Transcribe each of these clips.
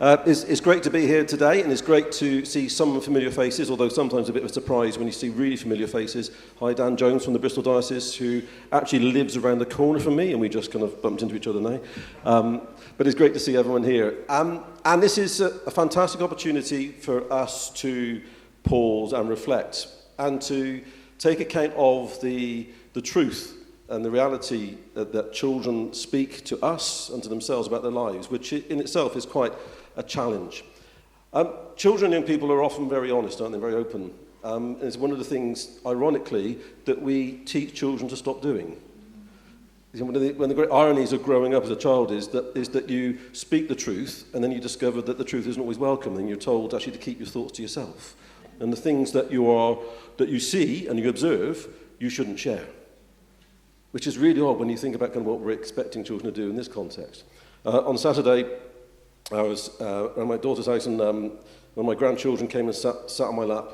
It's great to be here today, and it's great to see some familiar faces, although sometimes a bit of a surprise when you see really familiar faces. Hi, Dan Jones from the Bristol Diocese, who actually lives around the corner from me, and we just kind of bumped into each other now. But it's great to see everyone here. And this is a fantastic opportunity for us to pause and reflect, and to take account of the truth and the reality that children speak to us and to themselves about their lives, which in itself is quite a challenge. Children and young people are often very honest, aren't they? Very open. And it's one of the things, ironically, that we teach children to stop doing. One of the great ironies of growing up as a child is that you speak the truth, and then you discover that the truth isn't always welcome, and you're told actually to keep your thoughts to yourself. And the things that you see and you observe, you shouldn't share. Which is really odd when you think about kind of what we're expecting children to do in this context. On Saturday, I was at my daughter's house, and one of my grandchildren came and sat on my lap.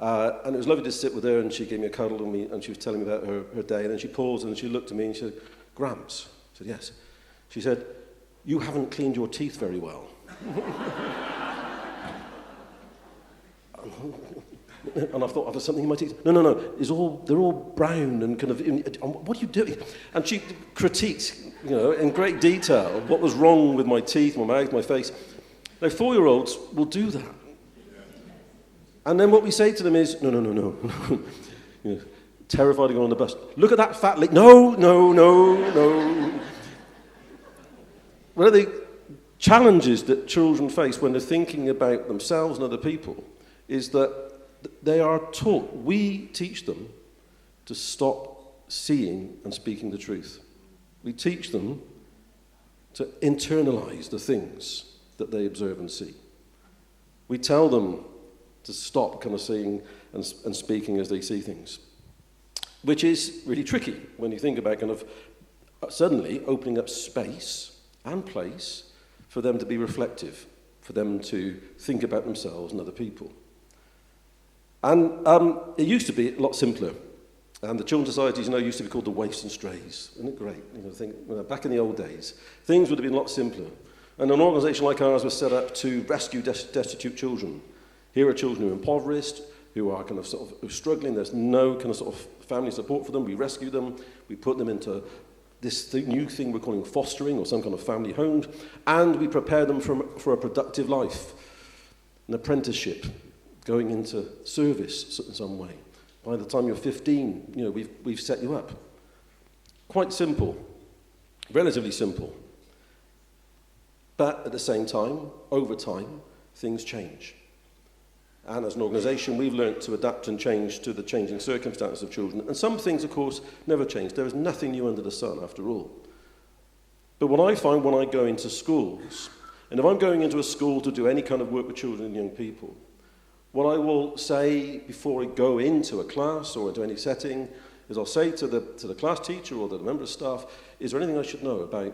And it was lovely to sit with her, and she gave me a cuddle, and she was telling me about her day. And then she paused, and she looked at me, and she said, "Gramps?" I said, "Yes." She said, "You haven't cleaned your teeth very well." And I thought, "There's something in my teeth." No. They're all brown and kind of, what are you doing? And she critiqued, in great detail what was wrong with my teeth, my mouth, my face. Now, 4-year-olds will do that. And then what we say to them is, no. Terrified to go on the bus. Look at that fat lady. No. One of the challenges that children face when they're thinking about themselves and other people is that they are taught, we teach them to stop seeing and speaking the truth. We teach them to internalize the things that they observe and see. We tell them to stop kind of seeing and speaking as they see things, which is really tricky when you think about kind of suddenly opening up space and place for them to be reflective, for them to think about themselves and other people. And it used to be a lot simpler. And the children's societies, used to be called the Waifs and Strays. Isn't it great? Back in the old days, things would have been a lot simpler. And an organisation like ours was set up to rescue destitute children. Here are children who are impoverished, who are kind of sort of struggling. There's no kind of sort of family support for them. We rescue them. We put them into this new thing we're calling fostering, or some kind of family homes, and we prepare them for a productive life, an apprenticeship, going into service in some way. By the time you're 15, we've set you up. Quite simple, relatively simple. But at the same time, over time, things change. And as an organisation, we've learnt to adapt and change to the changing circumstances of children. And some things, of course, never change. There is nothing new under the sun, after all. But what I find when I go into schools, and if I'm going into a school to do any kind of work with children and young people, what I will say before I go into a class or into any setting is I'll say to the class teacher or the member of staff, is there anything I should know about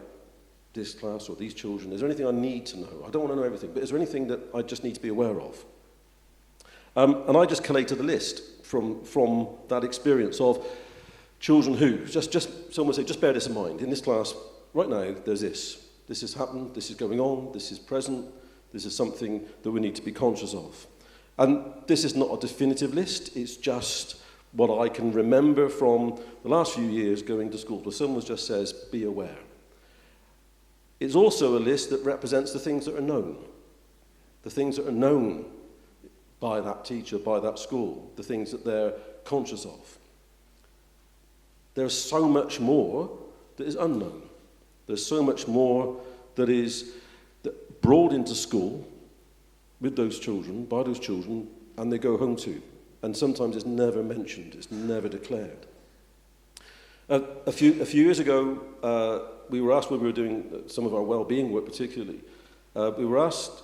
this class or these children? Is there anything I need to know? I don't want to know everything, but is there anything that I just need to be aware of? And I just collated a list from that experience of children who, someone say, just bear this in mind. In this class, right now, there's this. This has happened, this is going on, this is present, this is something that we need to be conscious of. And this is not a definitive list, it's just what I can remember from the last few years going to school, where someone just says, be aware. It's also a list that represents the things that are known. The things that are known by that teacher, by that school, the things that they're conscious of. There's so much more that is unknown. There's so much more that is brought into school with those children, by those children, and they go home to. And sometimes it's never mentioned, it's never declared. A few years ago, we were asked when we were doing some of our Wellbeing work particularly, we were asked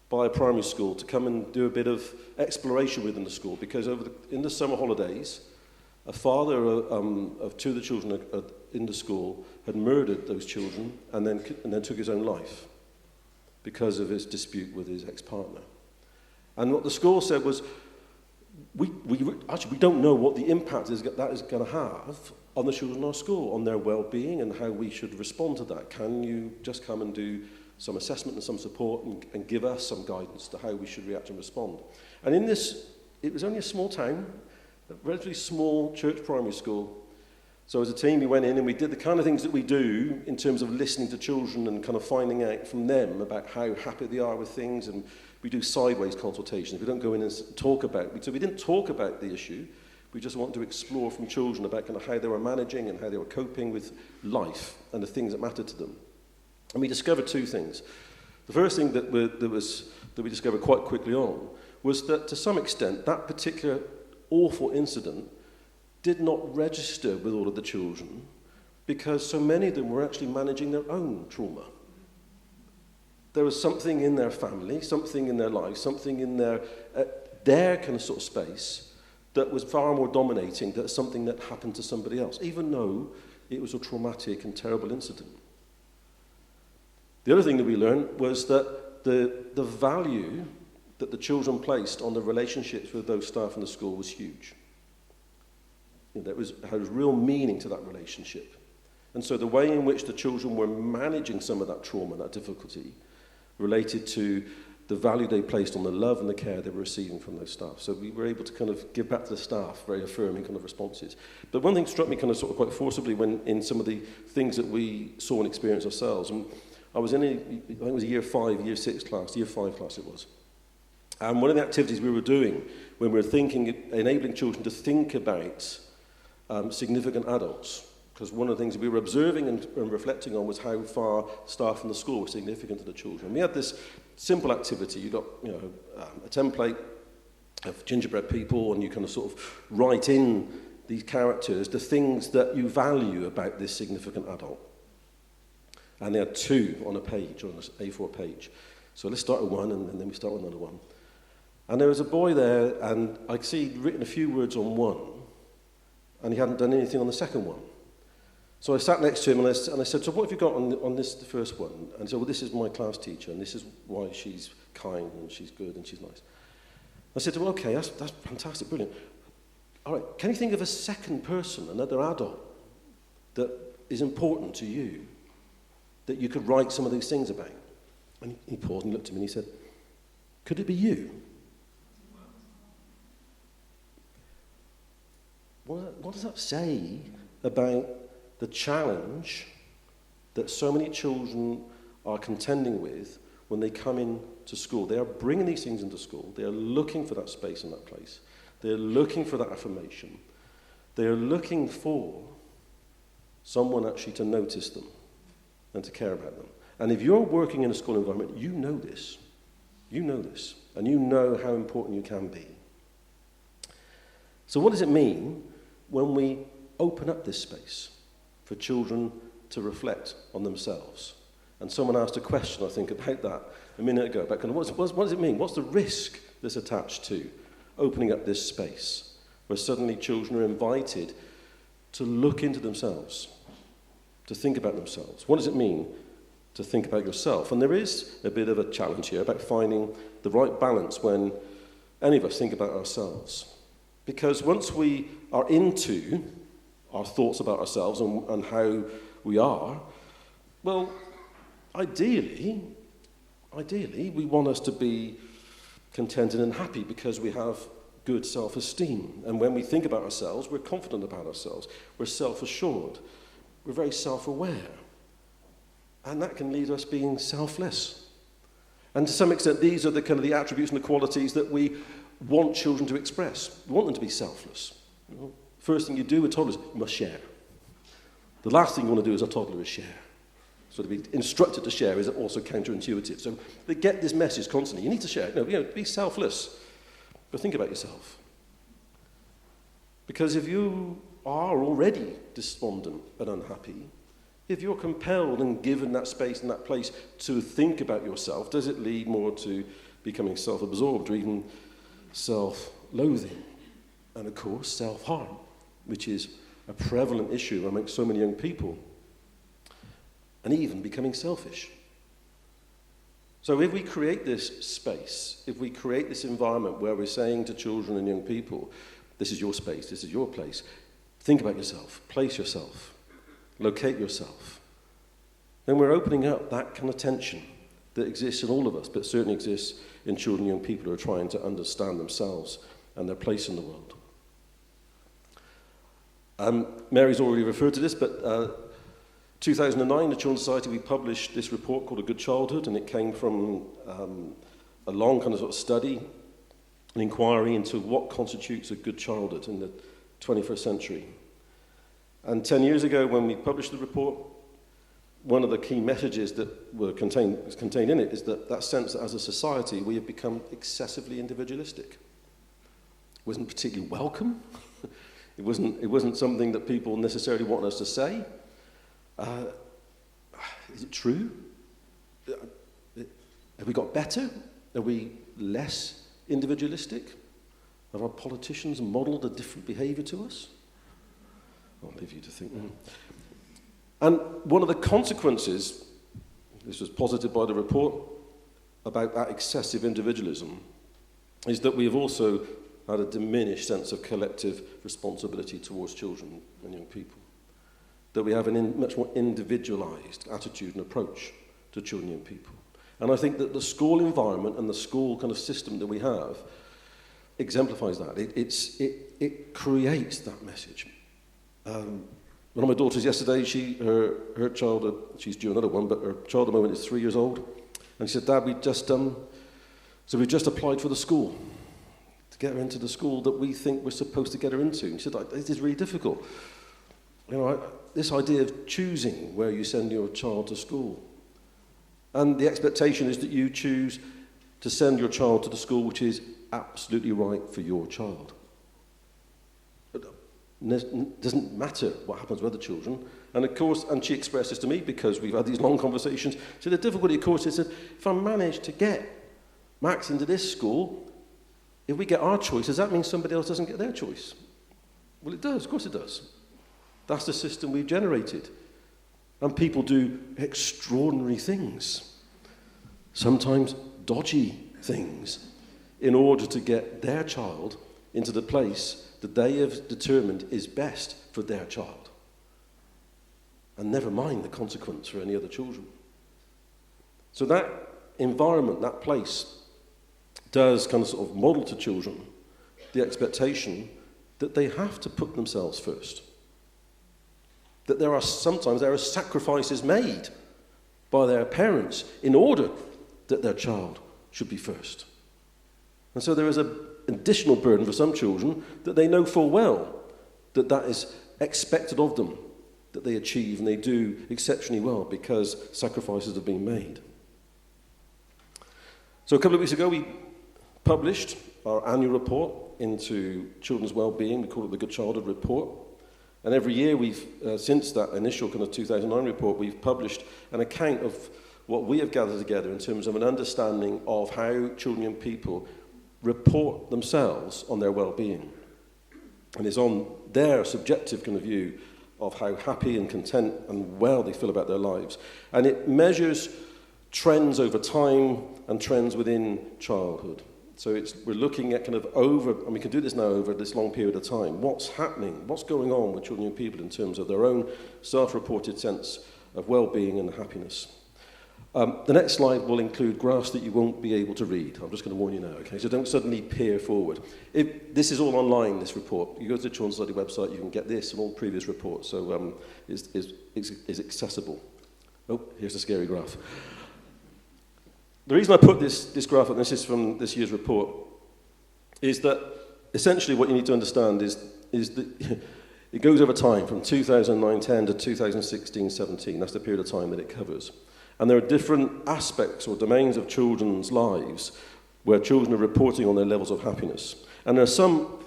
by a primary school to come and do a bit of exploration within the school, because in the summer holidays, a father of two of the children in the school had murdered those children and then took his own life because of his dispute with his ex-partner. And what the school said was, we don't know what the impact that is going to have on the children in our school, on their well-being and how we should respond to that. Can you just come and do some assessment and some support, and give us some guidance to how we should react and respond. And in this, it was only a small town, a relatively small church primary school. So as a team, we went in and we did the kind of things that we do in terms of listening to children and kind of finding out from them about how happy they are with things, and we do sideways consultations. We don't go in and talk about, so we didn't talk about the issue. We just want to explore from children about kind of how they were managing and how they were coping with life and the things that mattered to them. And we discovered two things. The first thing that we discovered quite quickly on was that to some extent that particular awful incident did not register with all of the children because so many of them were actually managing their own trauma. There was something in their family, something in their life, something in their kind of sort of space that was far more dominating than something that happened to somebody else, even though it was a traumatic and terrible incident. The other thing that we learned was that the value that the children placed on the relationships with those staff in the school was huge. There was real meaning to that relationship. And so the way in which the children were managing some of that trauma, that difficulty, related to the value they placed on the love and the care they were receiving from those staff. So we were able to kind of give back to the staff very affirming kind of responses. But one thing struck me kind of sort of quite forcibly when in some of the things that we saw and experienced ourselves. And I was in I think it was a year 5 class it was. And one of the activities we were doing when we were enabling children to think about significant adults, because one of the things we were observing and reflecting on was how far staff in the school were significant to the children. We had this simple activity. You got a template of gingerbread people, and you kind of sort of write in these characters the things that you value about this significant adult. And there are 2 on a page, on an A4 page. So let's start with one, and then we start with another one. And there was a boy there, and I could see he'd written a few words on one, and he hadn't done anything on the second one. So I sat next to him and I said, so what have you got on this, the first one? And he said, well, this is my class teacher, and this is why she's kind and she's good and she's nice. I said, well, okay, that's fantastic, brilliant. All right, can you think of a second person, another adult, that is important to you, that you could write some of these things about? And he paused and looked at me and he said, could it be you? What does that say about the challenge that so many children are contending with when they come into school? They are bringing these things into school. They are looking for that space and that place. They are looking for that affirmation. They are looking for someone actually to notice them and to care about them. And if you're working in a school environment, you know this. You know this. And you know how important you can be. So what does it mean when we open up this space for children to reflect on themselves? And someone asked a question, I think, about that a minute ago, about kind of what does it mean? What's the risk that's attached to opening up this space where suddenly children are invited to look into themselves, to think about themselves? What does it mean to think about yourself? And there is a bit of a challenge here about finding the right balance when any of us think about ourselves. Because once we are into our thoughts about ourselves and how we are, well, ideally, we want us to be contented and happy because we have good self-esteem. And when we think about ourselves, we're confident about ourselves. We're self-assured. We're very self-aware. And that can lead to us being selfless. And to some extent, these are the kind of the attributes and the qualities that we want children to express. We want them to be selfless. First thing you do with toddlers, you must share. The last thing you want to do as a toddler is share. So to be instructed to share is also counterintuitive. So they get this message constantly. You need to share. No, be selfless. But think about yourself. Because if you are already despondent and unhappy, if you're compelled and given that space and that place to think about yourself, does it lead more to becoming self-absorbed or even self-loathing? And of course, self-harm, which is a prevalent issue among so many young people. And even becoming selfish. So if we create this space, if we create this environment where we're saying to children and young people, this is your space, this is your place, think about yourself, place yourself, locate yourself, then we're opening up that kind of tension that exists in all of us, but certainly exists in children and young people who are trying to understand themselves and their place in the world. Mary's already referred to this, but 2009, the Children's Society, we published this report called A Good Childhood, and it came from a long kind of sort of study, an inquiry into what constitutes a good childhood in the 21st century. And 10 years ago, when we published the report, one of the key messages that is contained in it is that sense that as a society we have become excessively individualistic. It wasn't particularly welcome. It wasn't something that people necessarily want us to say. Is it true? Have we got better? Are we less individualistic? Have our politicians modelled a different behaviour to us? I'll leave you to think. And one of the consequences, this was posited by the report, about that excessive individualism, is that we have also had a diminished sense of collective responsibility towards children and young people. That we have a much more individualised attitude and approach to children and young people. And I think that the school environment and the school kind of system that we have exemplifies that. It creates that message. One of my daughters yesterday, her child, she's due another one, but her child at the moment is 3 years old, and she said, "Dad, we've just applied for the school to get her into the school that we think we're supposed to get her into." And she said, "It is really difficult. This idea of choosing where you send your child to school, and the expectation is that you choose to send your child to the school which is absolutely right for your child. It doesn't matter what happens with other children." And of course, and she expressed this to me because we've had these long conversations. So the difficulty, of course, is that if I manage to get Max into this school, if we get our choice, does that mean somebody else doesn't get their choice? Well, it does. Of course it does. That's the system we've generated. And people do extraordinary things, sometimes dodgy things, in order to get their child into the place that they have determined is best for their child. And never mind the consequence for any other children. So that environment, that place, does kind of sort of model to children the expectation that they have to put themselves first. That there are sacrifices made by their parents in order that their child should be first. And so there is an additional burden for some children that they know full well that is expected of them, that they achieve and they do exceptionally well because sacrifices have been made. So a couple of weeks ago we published our annual report into children's well-being. We call it the Good Childhood Report. And every year we've, since that initial kind of 2009 report, we've published an account of what we have gathered together in terms of an understanding of how children and people report themselves on their well-being. And it's on their subjective kind of view of how happy and content and well they feel about their lives. And it measures trends over time and trends within childhood. So we're looking at kind of and we can do this now over this long period of time, what's happening, what's going on with children and people in terms of their own self-reported sense of well-being and happiness. The next slide will include graphs that you won't be able to read. I'm just going to warn you now, okay? So don't suddenly peer forward. This is all online, this report. You go to the Children's Society website, you can get this and all previous reports, so it's accessible. Oh, here's a scary graph. The reason I put this graph up, and this is from this year's report, is that essentially what you need to understand is that it goes over time from 2009-10 to 2016-17. That's the period of time that it covers. And there are different aspects or domains of children's lives where children are reporting on their levels of happiness. And there are some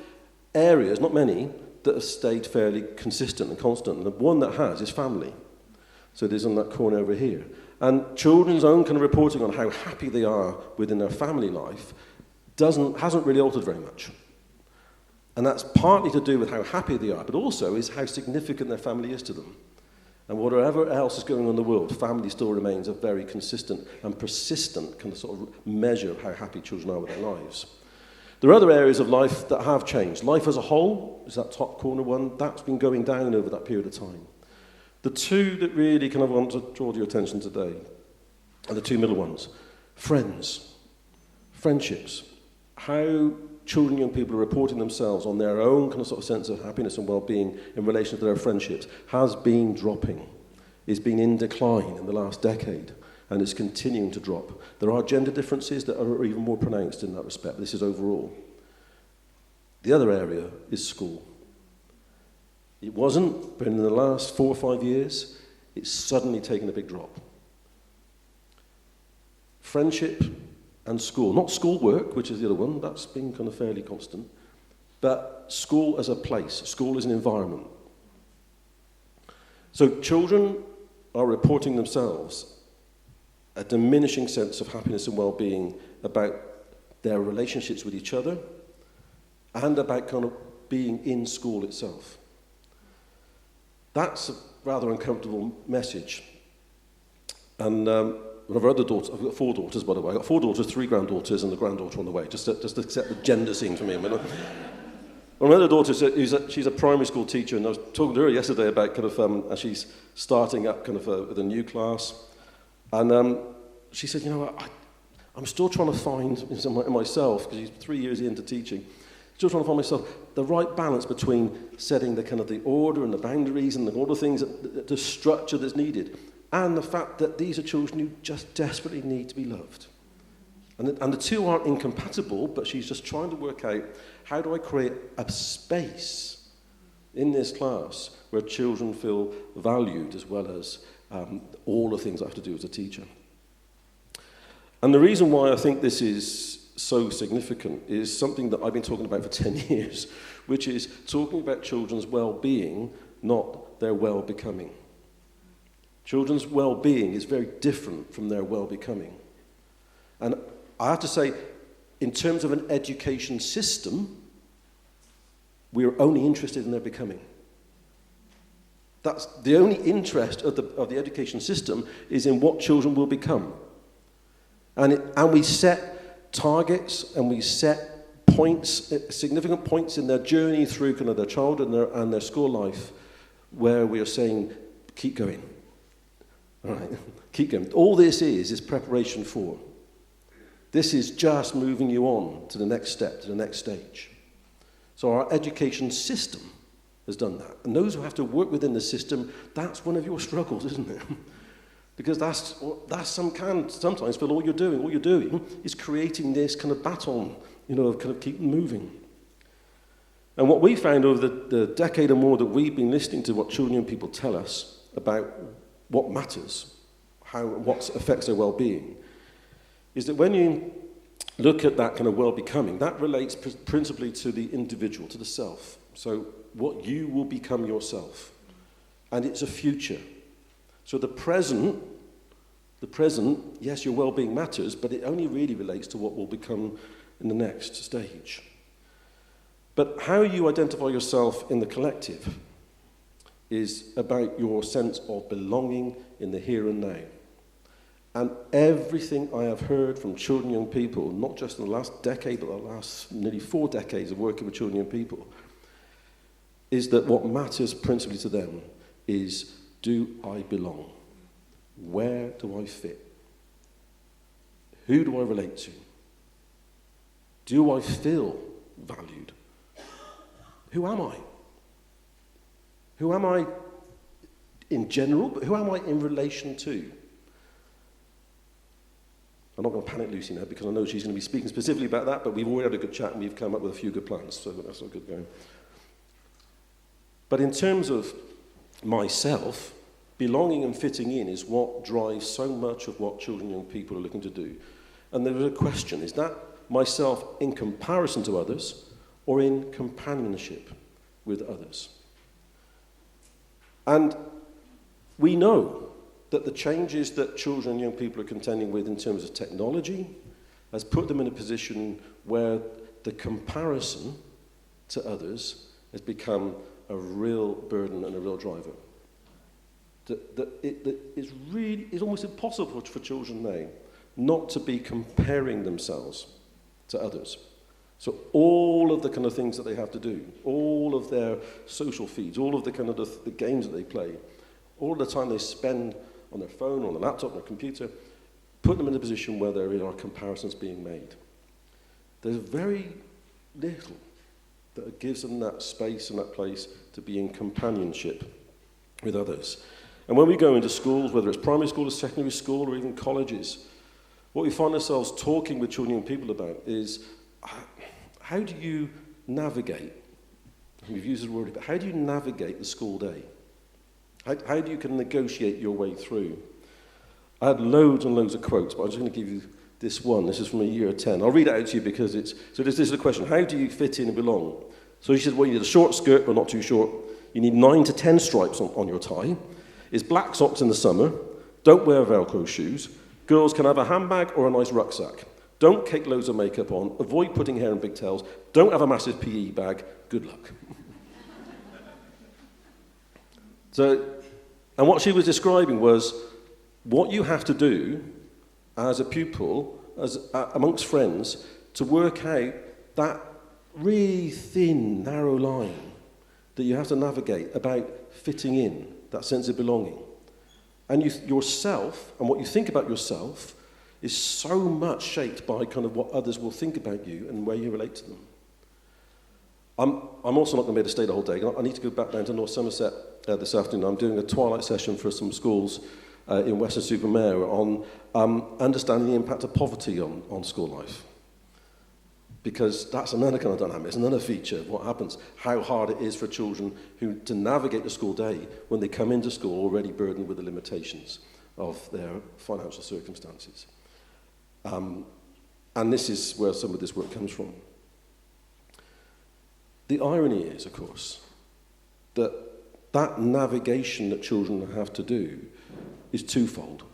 areas, not many, that have stayed fairly consistent and constant. And the one that has is family. So it is on that corner over here. And children's own kind of reporting on how happy they are within their family life hasn't really altered very much. And that's partly to do with how happy they are, but also is how significant their family is to them. And whatever else is going on in the world, family still remains a very consistent and persistent kind of sort of measure of how happy children are with their lives. There are other areas of life that have changed. Life as a whole is that top corner one. That's been going down over that period of time. The two that really kind of want to draw your attention today And the two middle ones, friends, friendships, how children and young people are reporting themselves on their own kind of sort of sense of happiness and well-being in relation to their friendships has been dropping. It's been in decline in the last decade, and it's continuing to drop. There are gender differences that are even more pronounced in that respect. This is overall. The other area is school. It wasn't, but in the last 4 or 5 years, it's suddenly taken a big drop. Friendship and school. Not schoolwork, which is the other one. That's been kind of fairly constant. But school as a place. School as an environment. So children are reporting themselves a diminishing sense of happiness and well-being about their relationships with each other and about kind of being in school itself. That's a rather uncomfortable message. And one of our other daughters, I've got 4 daughters, by the way. I've got 4 daughters, 3 granddaughters, and a granddaughter on the way. Just to set the gender scene for me a minute. One of my other daughters, she's a primary school teacher, and I was talking to her yesterday about kind of, as she's starting up kind of with a new class. And she said, I'm still trying to find in myself, because she's 3 years into teaching, still trying to find myself the right balance between setting the kind of the order and the boundaries and all the things, the structure that's needed, and the fact that these are children who just desperately need to be loved. And the two aren't incompatible, but she's just trying to work out, how do I create a space in this class where children feel valued as well as all the things I have to do as a teacher. And the reason why I think this is so significant is something that I've been talking about for 10 years, which is talking about children's well-being, not their well-becoming. Children's well-being is very different from their well-becoming. And I have to say, in terms of an education system, we are only interested in their becoming. That's the only interest of the education system is in what children will become. And we set targets and we set points, significant points in their journey through kind of their childhood and their school life, where we are saying, keep going. All right, keep going. All this is preparation for. This is just moving you on to the next step, to the next stage. So our education system has done that. And those who have to work within the system, that's one of your struggles, isn't it? Because that's sometimes feel all you're doing is creating this kind of baton, of kind of keep moving. And what we found over the decade or more that we've been listening to what children and people tell us about what matters, what affects their well-being, is that when you look at that kind of well-becoming, that relates principally to the individual, to the self. So what you will become yourself. And it's a future. So the present, yes, your well-being matters, but it only really relates to what will become in the next stage. But how you identify yourself in the collective is about your sense of belonging in the here and now. And everything I have heard from children and young people, not just in the last decade, but the last nearly 4 decades of working with children and young people, is that what matters principally to them is, do I belong? Where do I fit? Who do I relate to? Do I feel valued? Who am I? Who am I in general, but who am I in relation to? I'm not going to panic Lucy now because I know she's going to be speaking specifically about that, but we've already had a good chat and we've come up with a few good plans, so that's all good going. But in terms of myself, belonging and fitting in is what drives so much of what children and young people are looking to do. And there is a question, is that myself in comparison to others or in companionship with others? And we know that the changes that children and young people are contending with in terms of technology has put them in a position where the comparison to others has become a real burden and a real driver. It's almost impossible for children now not to be comparing themselves to others. So all of the kind of things that they have to do, all of their social feeds, all of the kind of the games that they play, all the time they spend on their phone, on the laptop, on their computer, put them in a position where there are comparisons being made. There's very little that gives them that space and that place to be in companionship with others. And when we go into schools, whether it's primary school or secondary school or even colleges, what we find ourselves talking with children and young people about is, how do you navigate, we've used the word, but how do you navigate the school day? How do you can negotiate your way through? I had loads and loads of quotes, but I'm just going to give you this one. This is from a year 10. I'll read it out to you because it's... So this is the question. How do you fit in and belong? So he said, well, you need a short skirt, but not too short. You need 9 to 10 stripes on your tie. It's black socks in the summer. Don't wear Velcro shoes. Girls can have a handbag or a nice rucksack. Don't cake loads of makeup on. Avoid putting hair in pigtails. Don't have a massive PE bag. Good luck. And what she was describing was what you have to do as a pupil, amongst friends, to work out that really thin, narrow line that you have to navigate about fitting in, that sense of belonging. And yourself, and what you think about yourself, is so much shaped by kind of what others will think about you and where you relate to them. I'm also not going to be able to stay the whole day. I need to go back down to North Somerset this afternoon. I'm doing a twilight session for some schools in Western-super-Mare on understanding the impact of poverty on school life. Because that's another kind of dynamic, it's another feature of what happens, how hard it is for children to navigate the school day when they come into school already burdened with the limitations of their financial circumstances. And this is where some of this work comes from. The irony is, of course, that navigation that children have to do is twofold.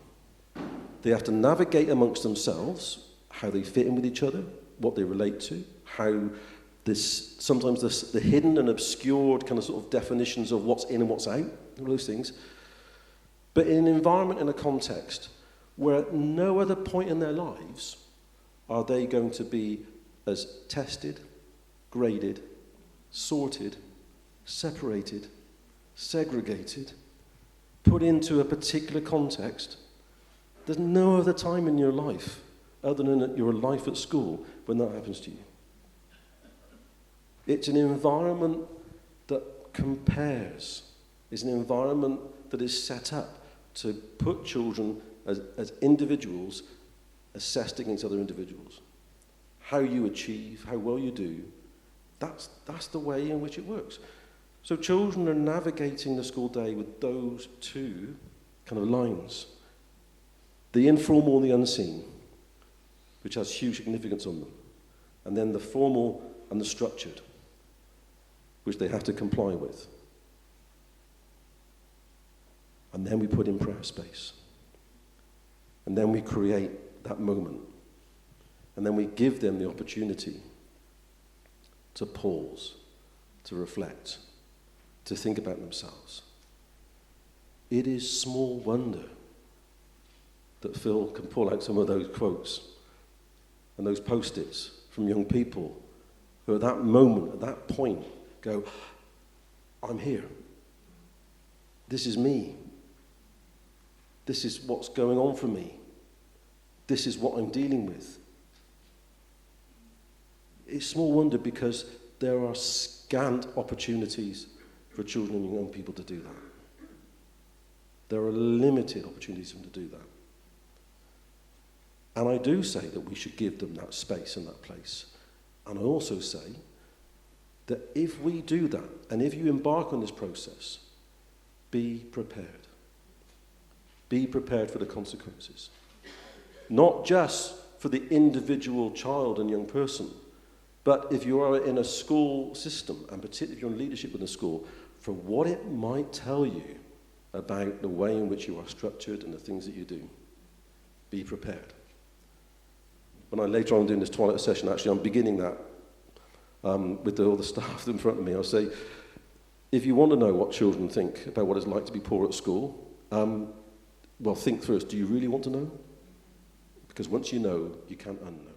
They have to navigate amongst themselves, how they fit in with each other, what they relate to, how sometimes the hidden and obscured kind of sort of definitions of what's in and what's out, all those things. But in an environment, in a context, where at no other point in their lives are they going to be as tested, graded, sorted, separated, segregated, put into a particular context. There's no other time in your life other than your life at school when that happens to you. It's an environment that compares. It's an environment that is set up to put children as individuals assessed against other individuals. How you achieve, how well you do, that's the way in which it works. So children are navigating the school day with those two kind of lines. The informal and the unseen, which has huge significance on them. And then the formal and the structured, which they have to comply with. And then we put in prayer space. And then we create that moment. And then we give them the opportunity to pause, to reflect, to think about themselves. It is small wonder that Phil can pull out some of those quotes and those post-its from young people who at that moment, at that point, go, I'm here. This is me. This is what's going on for me. This is what I'm dealing with. It's small wonder because there are scant opportunities for children and young people to do that. There are limited opportunities for them to do that. And I do say that we should give them that space and that place. And I also say that if we do that, and if you embark on this process, be prepared. Be prepared for the consequences. Not just for the individual child and young person, but if you are in a school system, and particularly if you're in leadership in a school, for what it might tell you about the way in which you are structured and the things that you do. Be prepared. When I later on doing this twilight session, actually I'm beginning that with all the staff in front of me. I'll say, if you want to know what children think about what it's like to be poor at school, well, think first, do you really want to know? Because once you know, you can't unknow.